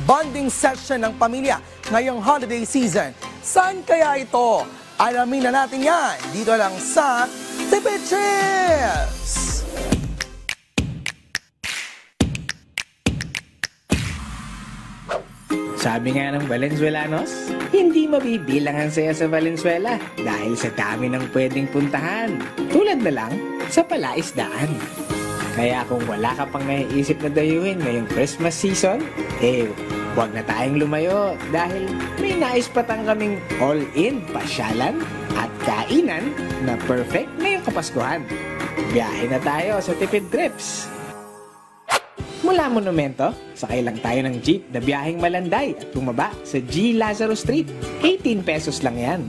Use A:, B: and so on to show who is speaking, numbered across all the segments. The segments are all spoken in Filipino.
A: bonding session ng pamilya ngayong holiday season. Saan kaya ito? Alamin na natin yan dito lang sa Tipid Trips!
B: Sabi nga ng Valenzuelanos, hindi mabibilang ang saya sa Valenzuela dahil sa dami ng pwedeng puntahan. Tulad na lang sa palaisdaan. Kaya kung wala ka pang naiisip na dayuhin ngayong Christmas season, huwag na tayong lumayo dahil may nais patang kaming all-in pasyalan at kainan na perfect ngayong Kapaskuhan. Biyahe na tayo sa Tipid Trips! Mula Monumento, sakay lang tayo ng jeep na biyaheng Malanday at bumaba sa G. Lazaro Street. 18 pesos lang yan.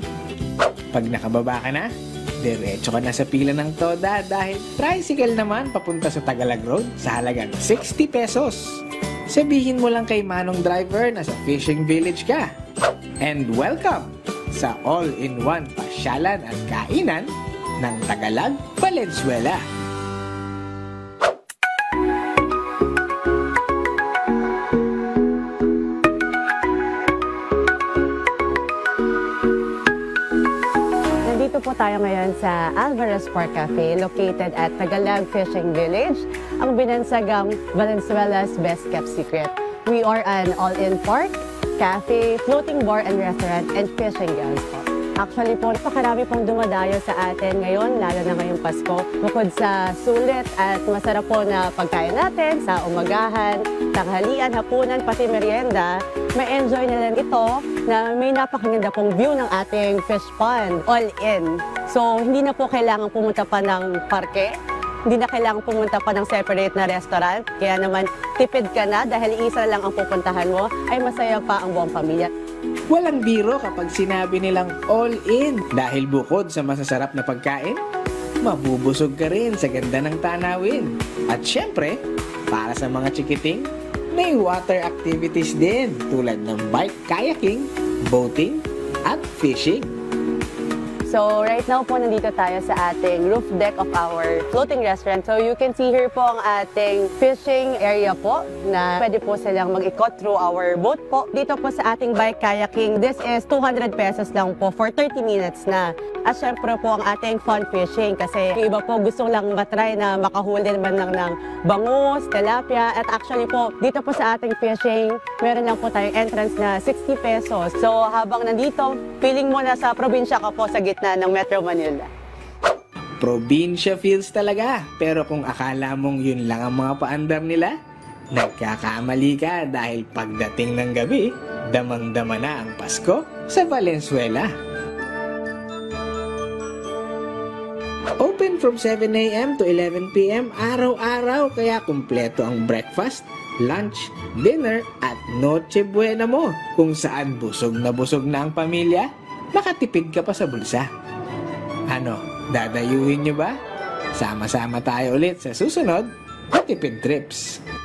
B: Pag nakababa ka na, diretso ka na sa pila ng Toda dahil tricycle naman papunta sa Tagalog Road sa halagang 60 pesos. Sabihin mo lang kay Manong Driver na sa Fishing Village ka. And welcome sa all-in-one pasyalan at kainan ng Tagalog, Valenzuela.
C: Dito po tayo ngayon sa Alvarez Park Cafe located at Tagalog Fishing Village, ang binansagang Valenzuela's best kept secret. We are an all-in park, cafe, floating bar and restaurant, and fishing grounds po. Actually po, napakarami pong dumadayo sa atin ngayon, lalo na ngayong Pasko. Bukod sa sulit at masarap po na pagkain natin sa umagahan, tanghalian, hapunan, pati merienda, may enjoy na rin ito na may napakaganda pong view ng ating fish pond, all in. So, hindi na po kailangan pumunta pa ng parke, hindi na kailangan pumunta pa ng separate na restaurant, kaya naman tipid ka na dahil isa lang ang pupuntahan mo, ay masaya pa ang buong pamilya.
B: Walang biro kapag sinabi nilang all in dahil bukod sa masasarap na pagkain, mabubusog ka rin sa ganda ng tanawin. At syempre, para sa mga chikiting, may water activities din tulad ng bike kayaking, boating, at fishing.
C: So right now po nandito tayo sa ating roof deck of our floating restaurant. So you can see here po ang ating fishing area po na pwede po silang mag-ikot through our boat po. Dito po sa ating bike kayaking, this is 200 pesos lang po for 30 minutes na. At syempre po ang ating fun fishing kasi yung iba po gusto lang matry na makahuli naman lang ng bangus, tilapia. At actually po dito po sa ating fishing, meron lang po tayong entrance na 60 pesos. So habang nandito, feeling mo na sa probinsya ka po sa gitna ng Metro Manila.
B: Probinsya feels talaga, pero kung akala mong yun lang ang mga paandar nila, nagkakamali ka dahil pagdating ng gabi, damang-dama na ang Pasko sa Valenzuela. Open from 7 a.m. to 11 p.m. araw-araw kaya kumpleto ang breakfast, lunch, dinner at Noche Buena mo kung saan busog na ang pamilya, makatipid ka pa sa bulsa. Ano, dadayuhin nyo ba? Sama-sama tayo ulit sa susunod na Tipid Trips.